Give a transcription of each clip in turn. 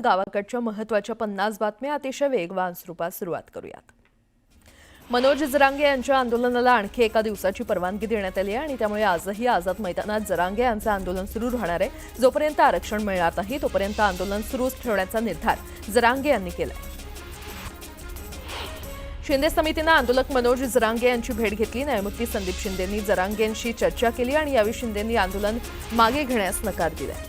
गावाकडच्या महत्त्वाच्या 50 बातम्या अतिशय वेगवान स्वरूपात सुरुवात करूयात। मनोज जरांगे यांच्या आंदोलनाला आणखी एका दिवसाची परवानगी देण्यात आली आहे आणि त्यामुळे आजही आझाद मैदानात जरांगे यांचे आंदोलन सुरू राहणार आहे। जोपर्यंत आरक्षण मिळणार नाही तोपर्यंत आंदोलन सुरूच ठेवण्याचा निर्धार जरांगे यांनी केलाय। शिंदे समितीने आंदोलक मनोज जरांगे यांची भेट घेतली। न्यायमूर्ती संदीप शिंदेंनी जरांगेंशी चर्चा केली आणि यावेळी शिंदेंनी आंदोलन मागे घेण्यास नकार दिलाय।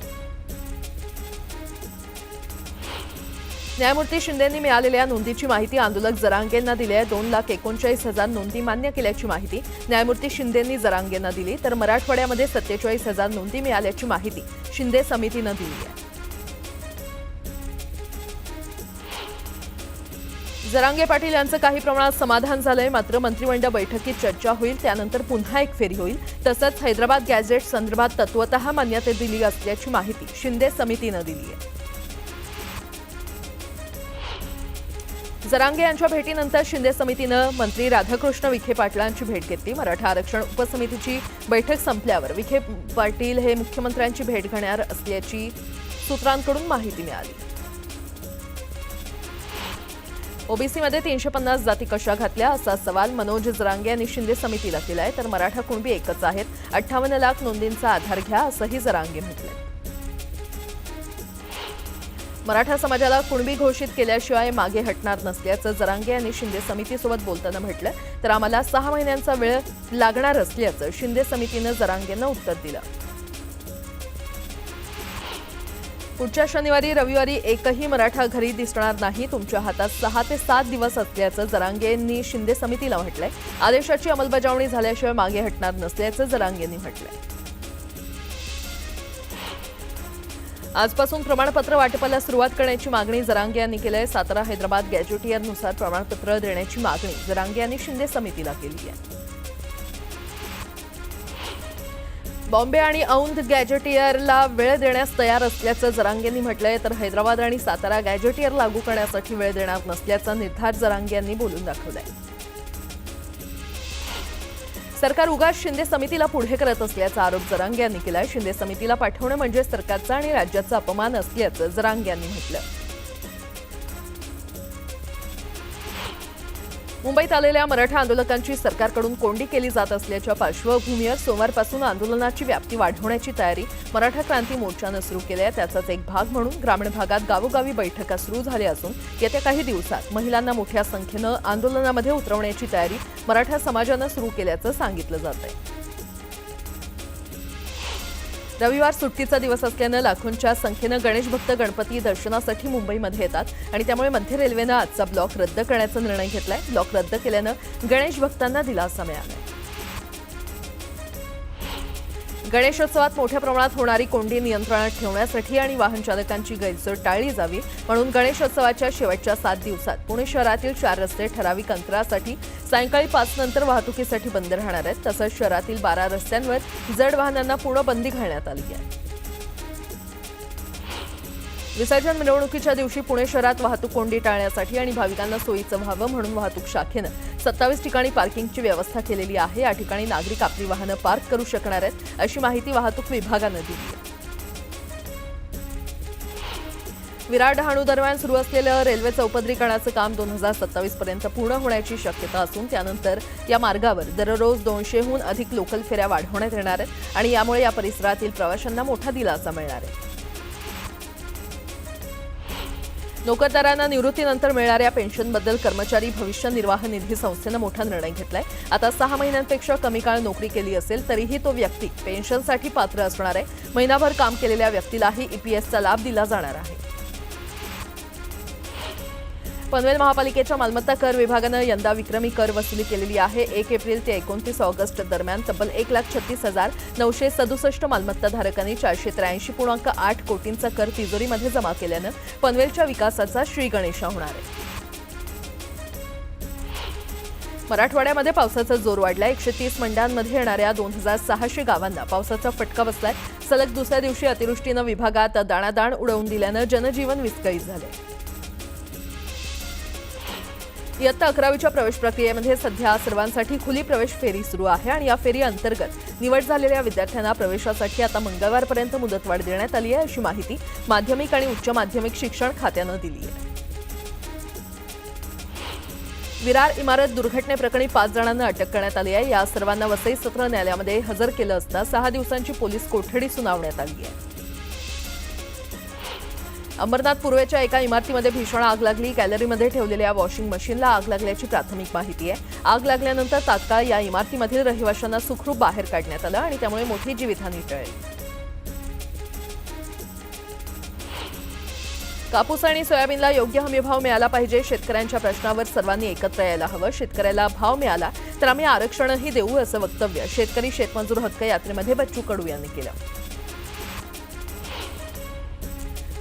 न्यायमूर्ती शिंदेंनी मिळालेल्या नोंदीची माहिती आंदोलक जरांगेंना दिली आहे। 2,39,000 नोंदी मान्य केल्याची माहिती न्यायमूर्ती शिंदेंनी जरांगेंना दिली, तर मराठवाड्यामध्ये 47,000 नोंदी मिळाल्याची माहिती शिंदे समितीने दिली आहे। जरांगे पाटील यांचं काही प्रमाणात समाधान झालंय, मात्र मंत्रिमंडळ बैठकीत चर्चा होईल, त्यानंतर पुन्हा एक फेरी होईल। तसंच हैदराबाद गॅझेट संदर्भात तत्वतः मान्यता दिली असल्याची माहिती शिंदे समितीने दिली आहे। जरांगे यांच्या भेटीनंतर शिंदे समितीनं मंत्री राधाकृष्ण विखे पाटलांची भेट घेतली। मराठा आरक्षण उपसमितीची बैठक संपल्यावर विखे पाटील हे मुख्यमंत्र्यांची भेट घेणार असल्याची सूत्रांकडून माहिती मिळाली। ओबीसीमध्ये 350 जाती कशा घातल्या असा सवाल मनोज जरांगे यांनी शिंदे समितीला केलाय, तर मराठा कुणबी एकच आहेत, 58 लाख नोंदींचा आधार घ्या असंही जरांगे म्हटलंय। मराठा समाजाला कुणबी घोषित केल्याशिवाय मागे हटणार नसल्याचं जरांगे यांनी शिंदे समितीसोबत बोलताना म्हटलं, तर आम्हाला 6 महिन्यांचा वेळ लागणार असल्याचं शिंदे समितीनं जरांगेंना उत्तर दिलं। पुढच्या शनिवारी रविवारी एकही मराठा घरी दिसणार नाही, तुमच्या हातात 6 ते 7 दिवस असल्याचं जरांगे यांनी शिंदे समितीला म्हटलंय। आदेशाची अंमलबजावणी झाल्याशिवाय मागे हटणार नसल्याचं जरांगे यांनी म्हटलंय। आजपासून प्रमाणपत्र वाटपाला सुरुवात करण्याची मागणी जरांगे यांनी केली आहे। सातारा हैदराबाद गॅजेटियरनुसार प्रमाणपत्र देण्याची मागणी जरांगे यांनी शिंदे समितीला केली आहे। बॉम्बे आणि औंध गॅजेटियरला वेळ देण्यास तयार असल्याचं जरांगेंनी म्हटलंय, तर हैदराबाद आणि सातारा गॅजेटियर लागू करण्यासाठी वेळ देणार नसल्याचा निर्धार जरांगे यांनी बोलून दाखवलाय। सरकार उगाच शिंदे समितीला पुढे करत असल्याचा आरोप जरांगे यांनी केलाय। शिंदे समितीला पाठवणं म्हणजे सरकारचा आणि राज्याचा अपमान असल्याचं जरांगे यांनी म्हटलं। मुंबईत आलेल्या मराठा आंदोलकांची सरकारकडून कोंडी केली जात असल्याच्या पार्श्वभूमीवर सोमवारपासून आंदोलनाची व्याप्ती वाढवण्याची तयारी मराठा क्रांती मोर्चानं सुरू केली आहे। त्याचाच एक भाग म्हणून ग्रामीण भागात गावोगावी बैठका सुरू झाल्या असून येत्या काही दिवसात महिलांना मोठ्या संख्येनं आंदोलनामध्ये उतरवण्याची तयारी मराठा समाजानं सुरू केल्याचं सांगितलं जात आहे। रविवार सुट्टीचा दिवस असल्यानं लाखोंच्या संख्येनं गणेश भक्त गणपती दर्शनासाठी मुंबईमध्ये येतात आणि त्यामुळे मध्य रेल्वेनं आजचा ब्लॉक रद्द करण्याचा निर्णय घेतलाय। ब्लॉक रद्द केल्यानं गणेश भक्तांना दिलासा मिळालाय। गणेशोत्सवात मोठ्या प्रमाणात होणारी कोंडी नियंत्रणात ठेवण्यासाठी आणि वाहन चालकांची गैरसोय टाळली जावी म्हणून गणेशोत्सवाच्या शेवटच्या 7 दिवसात पुणे शहरातील 4 रस्ते ठराविक अंतरासाठी सायंकाळी 5 नंतर वाहतुकीसाठी बंद राहणार आहेत। तसंच शहरातील 12 रस्त्यांवर जड वाहनांना पूर्ण बंदी घालण्यात आली आहे। विसर्जन मिरवणुकीच्या दिवशी पुणे शहरात वाहतूक कोंडी टाळण्यासाठी आणि भाविकांना सोयीचं व्हावं म्हणून वाहतूक शाखेनं 27 ठिकाणी पार्किंगची व्यवस्था केलेली आहे। या ठिकाणी नागरिक आपली वाहनं पार्क करू शकणार आहेत अशी माहिती वाहतूक विभागानं दिली आहे। विरार डहाणू दरम्यान सुरू असलेलं रेल्वे चौपदरीकरणाचं काम 2027 पर्यंत पूर्ण होण्याची शक्यता असून त्यानंतर या मार्गावर दररोज 200हून अधिक लोकल फेऱ्या वाढवण्यात येणार आहेत आणि यामुळे या परिसरातील प्रवाशांना मोठा दिलासा मिळणार आहे। नोकरदारांना निवृत्तीनंतर मिळणाऱ्या पेन्शनबद्दल कर्मचारी भविष्य निर्वाह निधी संस्थेनं मोठा निर्णय घेतलाय। आता 6 महिन्यांपेक्षा कमी काळ नोकरी केली असेल तरीही तो व्यक्ती पेन्शनसाठी पात्र असणार आहे। महिनाभर काम केलेल्या व्यक्तीलाही ईपीएसचा लाभ दिला जाणार आहे। पनवेल महापालिकेच्या मालमत्ता कर विभागानं यंदा विक्रमी कर वसुली केलेली आहे। 1 एप्रिल ते 29 ऑगस्ट दरम्यान तब्बल 1,36,967 मालमत्ताधारकांनी 483.8 कोटींचा कर तिजोरीमध्ये जमा केल्यानं पनवेलच्या विकासाचा श्रीगणेशा होणार आहे। मराठवाड्यामध्ये पावसाचा जोर वाढलाय। 130 मंडळांमध्ये येणाऱ्या 2,600 गावांना पावसाचा फटका बसलाय। सलग दुसऱ्या दिवशी अतिवृष्टीनं विभागात दाणादाण उडवून दिल्यानं जनजीवन विस्कळीत झालंय। इयत्ता 11वीच्या प्रवेश प्रक्रियेमध्ये सध्या सर्वांसाठी खुली प्रवेश फेरी सुरू आहे आणि या फेरी अंतर्गत निवड झालेल्या विद्यार्थ्यांना प्रवेशासाठी आता मंगळवारपर्यंत मुदतवाढ देण्यात आली आहे, अशी माहिती माध्यमिक आणि उच्च माध्यमिक शिक्षण खात्यानं दिली आहे. विरार इमारत दुर्घटनेप्रकरणी 5 जणांना अटक करण्यात आली आहे. या सर्वांना वसई सत्र न्यायालयामध्ये हजर केलं असता 6 दिवसांची पोलीस कोठडी सुनावण्यात आली आहे. अंबरनाथ पूर्वेच्या एका इमारतीमध्ये भीषण आग लागली. गॅलरीमध्ये ठेवलेल्या वॉशिंग मशीनला आग लागल्याची प्राथमिक माहिती आहे. आग लागल्यानंतर तात्काळ या इमारतीमधील रहिवाशांना सुखरूप बाहेर काढण्यात आलं आणि त्यामुळे मोठी जीवितहानी टळली. कापूस आणि सोयाबीनला योग्य हमीभाव मिळाला पाहिजे. शेतकऱ्यांच्या प्रश्नावर सर्वांनी एकत्र यायला हवं. शेतकऱ्याला भाव मिळाला तर आम्ही आरक्षणही देऊ, असं वक्तव्य शेतकरी शेतमजूर हक्क यात्रेमध्ये बच्चू कडू यांनी केलं.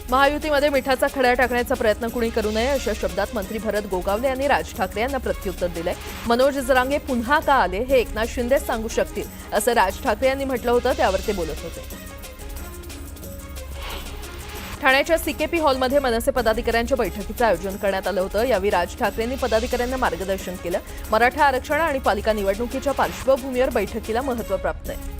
महायुतीमध्ये मिठाचा खडा टाकण्याचा प्रयत्न कुणी करू नये, अशा शब्दात मंत्री भरत गोगावले यांनी राज ठाकरे यांना प्रत्युत्तर दिलंय. मनोज जरांगे पुन्हा का आले हे एकनाथ शिंदेच सांगू शकतील, असं राज ठाकरे यांनी म्हटलं होतं. त्यावर ते बोलत होते. ठाण्याच्या सीकेपी हॉलमध्ये मनसे पदाधिकाऱ्यांच्या बैठकीचं आयोजन करण्यात आलं होतं. यावेळी राज ठाकरेंनी पदाधिकाऱ्यांना मार्गदर्शन केलं. मराठा आरक्षण आणि पालिका निवडणुकीच्या पार्श्वभूमीवर बैठकीला महत्त्व प्राप्त आहे.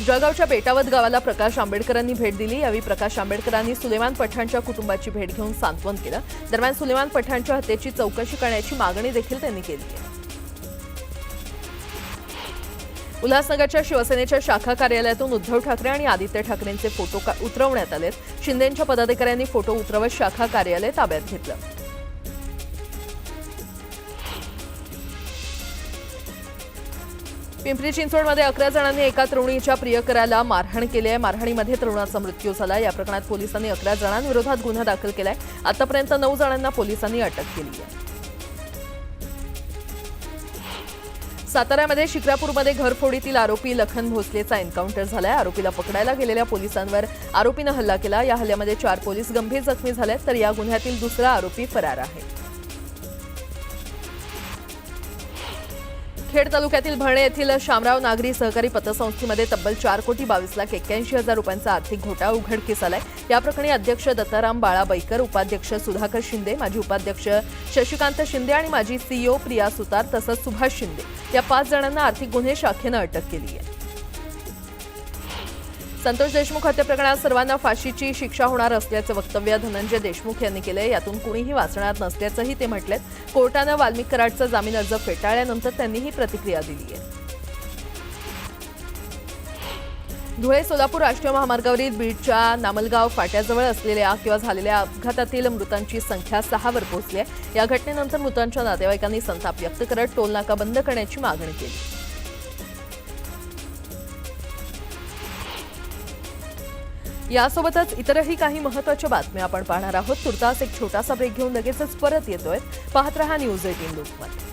जळगावच्या बेटावत गावाला प्रकाश आंबेडकरांनी भेट दिली. यावेळी प्रकाश आंबेडकरांनी सुलेमान पठाणच्या कुटुंबाची भेट घेऊन सांत्वन केलं. दरम्यान सुलेमान पठाणच्या हत्येची चौकशी करण्याची मागणी देखील त्यांनी केली आहे. उल्हासनगरच्या शिवसेनेच्या शाखा कार्यालयातून उद्धव ठाकरे आणि आदित्य ठाकरेंचे फोटो उतरवण्यात आलेत. शिंदेंच्या पदाधिकाऱ्यांनी फोटो उतरवत शाखा कार्यालय ताब्यात घेतलं. पिंपरी चिंचवडमध्ये 11 जणांनी एका तरुणीच्या प्रियकराला मारहाण केली आहे. मारहाणीमध्ये तरुणाचा मृत्यू झाला. या प्रकरणात पोलिसांनी 11 जणांविरोधात गुन्हा दाखल केलाय. आतापर्यंत 9 जणांना पोलिसांनी अटक केली आहे. साताऱ्यामध्ये शिक्रापूरमध्ये घरफोडीतील आरोपी लखन भोसलेचा एन्काउंटर झालाय. आरोपीला पकडायला गेलेल्या पोलिसांवर आरोपीनं हल्ला केला. या हल्ल्यामध्ये 4 पोलीस गंभीर जखमी झालेत, तर या गुन्ह्यातील दुसरा आरोपी फरार आहे. खेड तालुक्यातील भरणे येथील शामराव नागरी सहकारी पतसंस्थेमध्ये तब्बल 4,22,81,000 रुपयांचा आर्थिक घोटाळा उघडकीस आलाय. या प्रकरणी अध्यक्ष दत्ताराम बाळा बैकर, उपाध्यक्ष सुधाकर शिंदे, माजी उपाध्यक्ष शशिकांत शिंदे आणि माजी सीईओ प्रिया सुतार तसंच सुभाष शिंदे या 5 जणांना आर्थिक गुन्हे शाखेनं अटक केली आहे. संतोष देशमुख हत्या प्रकरणात सर्वांना फाशीची शिक्षा होणार असल्याचं वक्तव्य धनंजय देशमुख यांनी केलंय. यातून कुणीही वाचणार नसल्याचंही ते म्हटलेत. कोर्टानं वाल्मिक कराडचा जामीन अर्ज फेटाळल्यानंतर त्यांनी ही प्रतिक्रिया दिली आहे. धुळे सोलापूर राष्ट्रीय महामार्गावरील बीडच्या नामलगाव फाट्याजवळ असलेल्या किंवा झालेल्या अपघातातील मृतांची संख्या 6 वर पोहोचली आहे. या घटनेनंतर मृतांच्या नातेवाईकांनी संताप व्यक्त करत टोलनाका बंद करण्याची मागणी केली. यासोबतच इतरही काही महत्त्वाच्या बातम्या आपण पाहणार आहोत. तुर्तास एक छोटासा ब्रेक घेऊन लगेचच परत येतोय. पाहत रहा न्यूज 18 लोकमत.